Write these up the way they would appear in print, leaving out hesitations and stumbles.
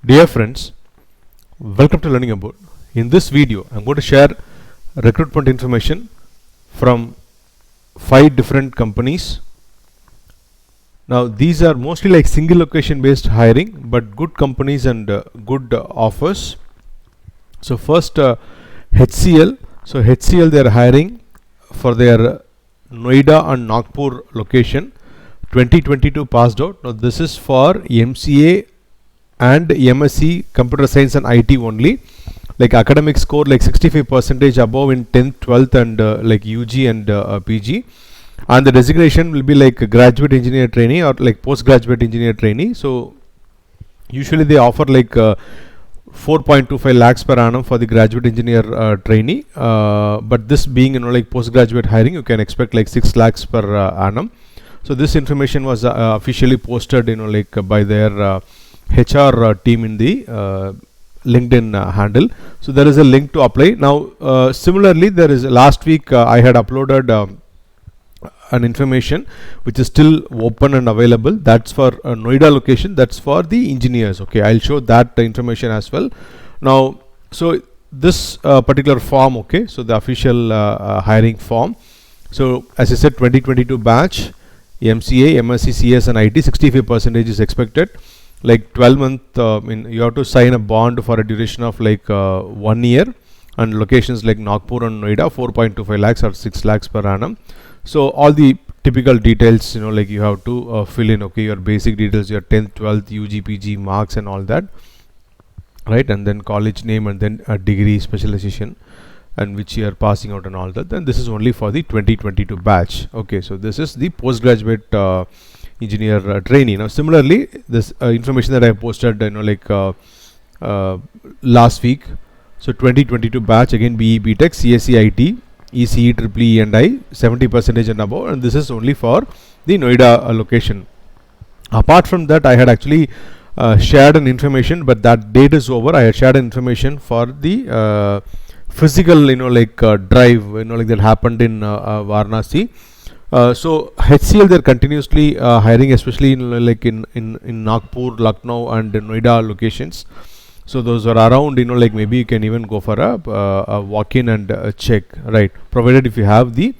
Dear friends, welcome to Learning Abode. In this video, I'm going to share recruitment information from 5 different companies. Now, these are mostly like single location based hiring, but good companies and good offers. So, first HCL. So, HCL they are hiring for their Noida and Nagpur location. 2022 passed out. Now, this is for MCA and MSc Computer Science and IT only. Like academic score like 65% above in 10th, 12th and like UG and PG. And the designation will be like a graduate engineer trainee or like postgraduate engineer trainee. So usually they offer like 4.25 lakhs per annum for the graduate engineer trainee. But this being like postgraduate hiring, you can expect like 6 lakhs per annum. So this information was officially posted like by their HR team in the LinkedIn handle. So there is a link to apply. Now similarly, there is last week I had uploaded an information which is still open and available. That's for Noida location. That's for the engineers. Okay, I'll show that information as well. Now, so this particular form, okay, so the official hiring form. So as I said, 2022 batch, MCA, MSc, CS and IT, 65% is expected. Like 12 month, you have to sign a bond for a duration of like 1 year, and locations like Nagpur and Noida, 4.25 lakhs or 6 lakhs per annum. So all the typical details, like you have to fill in, okay, your basic details, your 10th, 12th, UG, PG marks and all that, right? And then college name and then a degree, specialization, and which you are passing out and all that. Then this is only for the 2022 batch. Okay, so this is the postgraduate engineer trainee. Now similarly, this information that I posted last week. So 2022 batch, again BE BTech, CSE IT, ECE, EEE and I, 70% and above, and this is only for the Noida location. Apart from that, I had actually shared an information, but that date is over. I had shared an information for the physical drive like that happened in Varanasi. So HCL they're continuously hiring, especially in Nagpur, Lucknow and Noida locations. So those are around, like maybe you can even go for a walk-in and check, right? Provided if you have the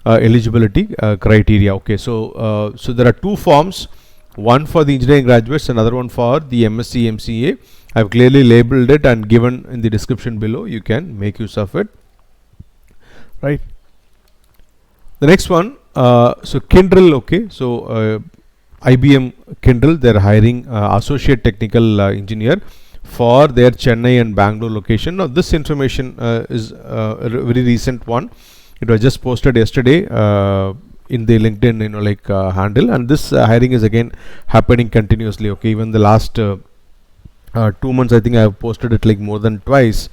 eligibility criteria. Okay, so so there are 2 forms, one for the engineering graduates, another one for the MSc, MCA. I've clearly labeled it and given in the description below. You can make use of it, right? The next one, so Kyndryl, okay, so IBM Kyndryl, they're hiring associate technical engineer for their Chennai and Bangalore location. Now this information is a very recent one. It was just posted yesterday in the LinkedIn handle, and this hiring is again happening continuously. Okay, even the last 2 months I think I have posted it like more than twice.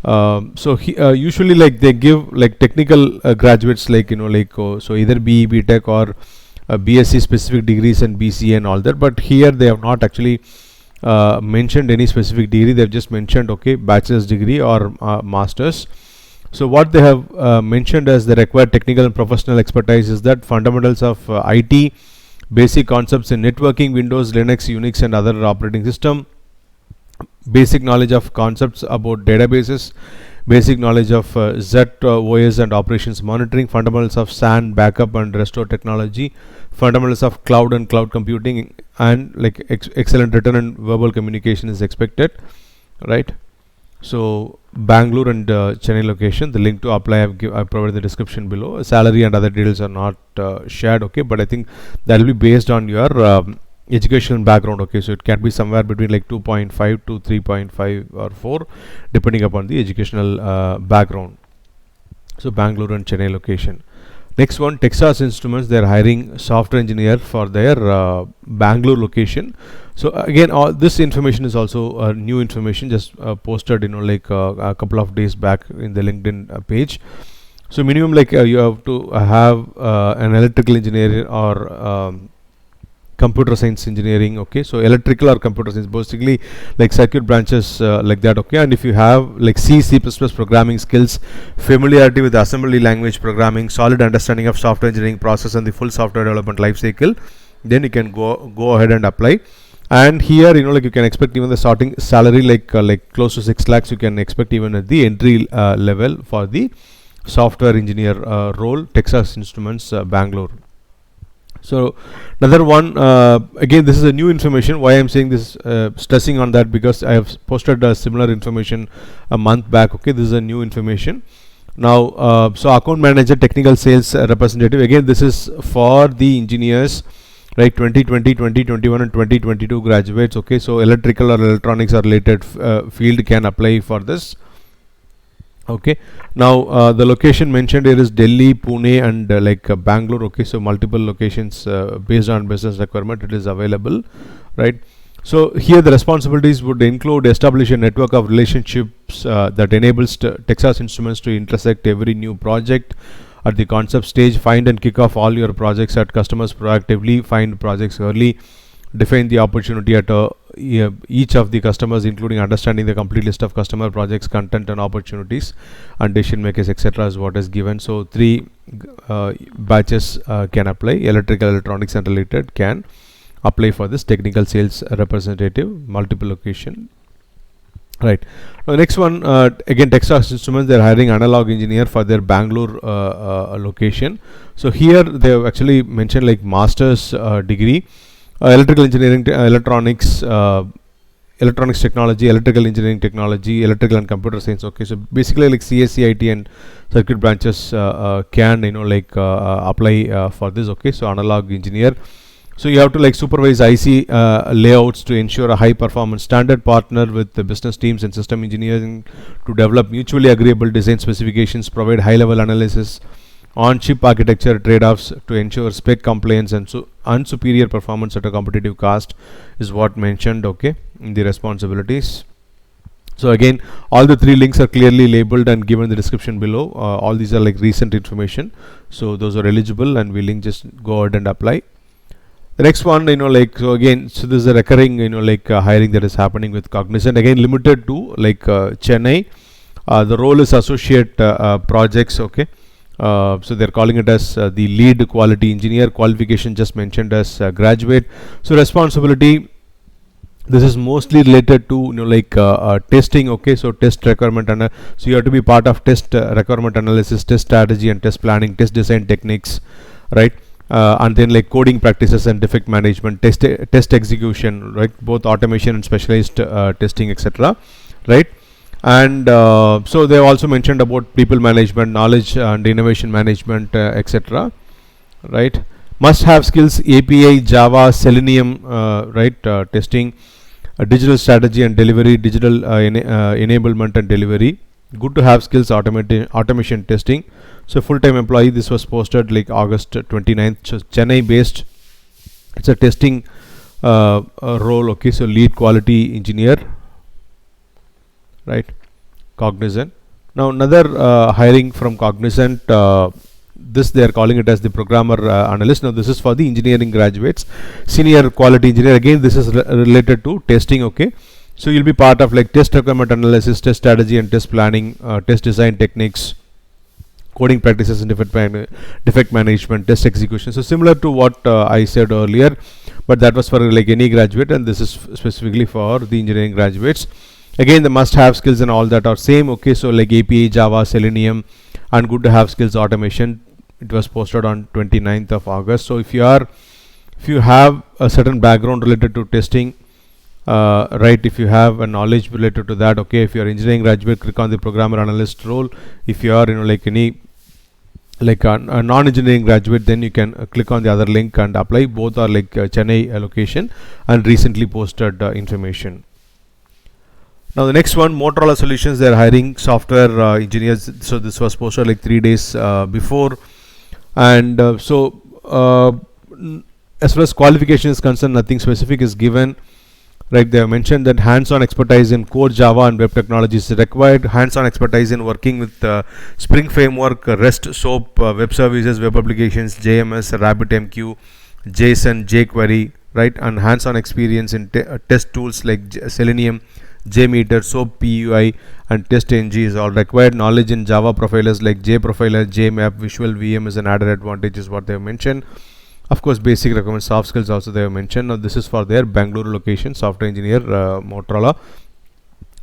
So usually like they give like technical graduates like so either BE BTech or BSc specific degrees and BCA and all that, but here they have not actually mentioned any specific degree. They've just mentioned okay, bachelor's degree or master's. So what they have mentioned as the required technical and professional expertise is that fundamentals of IT, basic concepts in networking, Windows, Linux, Unix and other operating system, basic knowledge of concepts about databases, basic knowledge of ZOS and operations monitoring, fundamentals of SAN, backup and restore technology, fundamentals of cloud and cloud computing, and like excellent written and verbal communication is expected, right? So Bangalore and Chennai location, the link to apply I've provided the description below. Salary and other details are not shared, okay, but I think that will be based on your educational background. Okay, so it can be somewhere between like 2.5 to 3.5 or 4 depending upon the educational background. So Bangalore and Chennai location. Next one, Texas Instruments, they are hiring software engineer for their Bangalore location. So again, all this information is also new information, just posted a couple of days back in the LinkedIn page. So minimum like you have to have an electrical engineer or computer science engineering. Okay, so electrical or computer science, basically like circuit branches like that. Okay, and if you have like C++ programming skills, familiarity with assembly language programming, solid understanding of software engineering process and the full software development life cycle, then you can go ahead and apply. And here, like you can expect even the starting salary like close to 6 lakhs you can expect even at the entry level for the software engineer role, Texas Instruments, Bangalore. So another one, again this is a new information. Why I'm saying this, stressing on that, because I have posted similar information a month back. Okay, this is a new information. Now so account manager, technical sales representative, again this is for the engineers, right? 2020, 2021 and 2022 graduates. Okay, so electrical or electronics or related field can apply for this. Okay, now the location mentioned here is Delhi, Pune and Bangalore. Okay, so multiple locations based on business requirement it is available, right? So here the responsibilities would include establish a network of relationships that enables Texas Instruments to intersect every new project at the concept stage, find and kick off all your projects at customers proactively, find projects early, define the opportunity at each of the customers, including understanding the complete list of customer projects, content and opportunities and decision makers, etc. is what is given. So 3 batches can apply. Electrical, electronics and related can apply for this technical sales representative, multiple location. Right. Now next one, again Texas Instruments, they are hiring analog engineer for their Bangalore location. So here they have actually mentioned like master's degree, electrical engineering, electronics technology, electrical engineering technology, electrical and computer science. Okay, so basically like CSE, IT and circuit branches can apply for this. Okay, so analog engineer. So you have to supervise IC layouts to ensure a high performance standard, partner with the business teams and system engineering to develop mutually agreeable design specifications, provide high level analysis on chip architecture trade-offs to ensure spec compliance and superior performance at a competitive cost is what mentioned. Okay, in the responsibilities. So again all the 3 links are clearly labeled and given the description below. All these are recent information, so those are eligible and we just go ahead and apply. The next one, so again, so this is a recurring hiring that is happening with Cognizant, again limited to Chennai. The role is associate projects. Okay, so they're calling it as the lead quality engineer, qualification just mentioned as graduate. So responsibility, this is mostly related to testing. Okay, so test requirement and so you have to be part of test requirement analysis, test strategy and test planning, test design techniques, right? And then coding practices and defect management, test execution, right? Both automation and specialized testing, etc. right? And so they also mentioned about people management, knowledge and innovation management, etc. right? Must have skills API, Java, Selenium, right? Testing, digital strategy and delivery, digital enablement and delivery. Good to have skills automation testing. So full-time employee, this was posted August 29th, so Chennai based. It's a testing role. Okay, so lead quality engineer, right? Cognizant. Now another hiring from Cognizant, this they are calling it as the programmer analyst. Now this is for the engineering graduates, senior quality engineer. Again this is related to testing. Okay, so you'll be part of test requirement analysis, test strategy and test planning, test design techniques, coding practices and defect management, test execution. So similar to what I said earlier, but that was for any graduate, and this is specifically for the engineering graduates. Again the must have skills and all that are same. Okay, so API, Java, Selenium, and good to have skills automation. It was posted on 29th of August. So if you have a certain background related to testing, right, if you have a knowledge related to that, okay, if you are engineering graduate, click on the programmer analyst role. If you are any a non-engineering graduate, then you can click on the other link and apply. Both are Chennai location and recently posted information. Now the next one, Motorola Solutions, they are hiring software engineers. So this was posted 3 days before, and so as far as qualification is concerned, nothing specific is given. Right, they have mentioned that hands-on expertise in core Java and web technologies is required. Hands-on expertise in working with Spring Framework, REST, SOAP, web services, web applications, JMS, RabbitMQ, JSON, jQuery, right? And hands-on experience in test tools like Selenium, JMeter, SOAP, PUI, and TestNG is all required. Knowledge in Java profilers like JProfiler, JMap, Visual VM is an added advantage, is what they have mentioned. Of course, basic requirements, soft skills also they have mentioned. Now this is for their Bangalore location, software engineer, Motorola.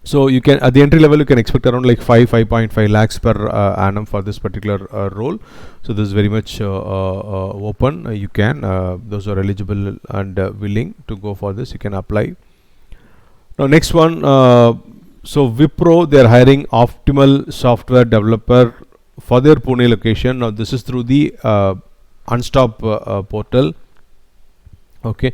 So you can, at the entry level, you can expect around like 5.5 lakhs per annum for this particular role. So this is very much open. You can, those who are eligible and willing to go for this, you can apply. Now next one, so Wipro, they are hiring optimal software developer for their Pune location. Now this is through the Unstop portal. Okay.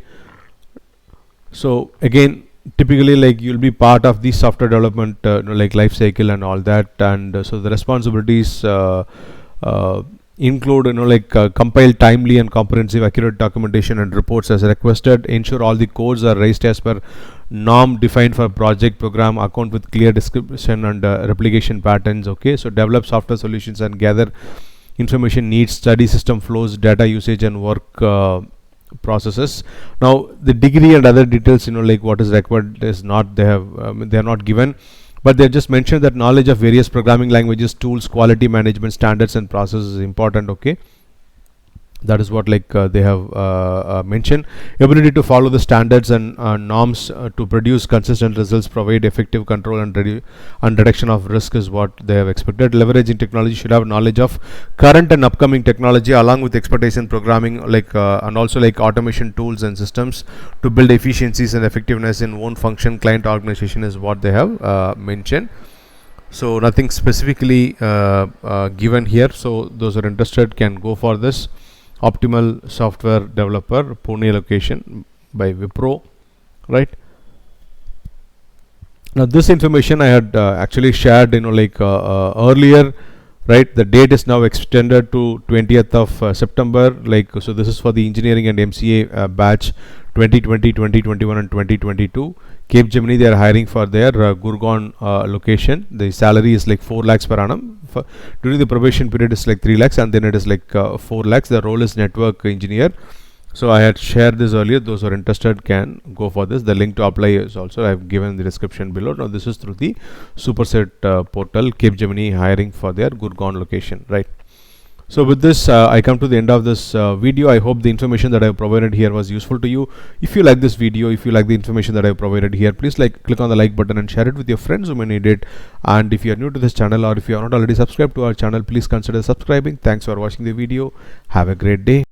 So again, typically like you'll be part of the software development like life cycle and all that, and so the responsibilities include like compile timely and comprehensive accurate documentation and reports as requested, ensure all the codes are raised as per norm defined for project program, account with clear description and replication patterns. Okay, so develop software solutions and gather information needs, study system flows, data usage and work processes. Now the degree and other details, like what is required is not, they have they are not given, but they just mentioned that knowledge of various programming languages, tools, quality management standards and processes is important. Okay, that is what like they have mentioned. Ability to follow the standards and norms to produce consistent results, provide effective control and reduction of risk is what they have expected. Leveraging technology, should have knowledge of current and upcoming technology along with expectation programming, like and also like automation tools and systems to build efficiencies and effectiveness in one function client organization is what they have mentioned. So nothing specifically given here, so those who are interested can go for this optimal software developer Pune location by Wipro, right? Now this information I had actually shared like earlier, right? The date is now extended to 20th of September, like, so this is for the engineering and MCA batch 2020, 2021 and 2022. Capgemini, they are hiring for their Gurgaon location. The salary is like 4 lakhs per annum. During the probation period is like 3 lakhs and then it is like 4 lakhs. The role is network engineer. So I had shared this earlier. Those who are interested can go for this. The link to apply is also I have given in the description below. Now this is through the Superset portal. Capgemini hiring for their Gurgaon location, right? So with this I come to the end of this video. I hope the information that I have provided here was useful to you. If you like this video, if you like the information that I have provided here, please click on the like button and share it with your friends who may need it. And if you are new to this channel or if you are not already subscribed to our channel, please consider subscribing. Thanks for watching the video. Have a great day.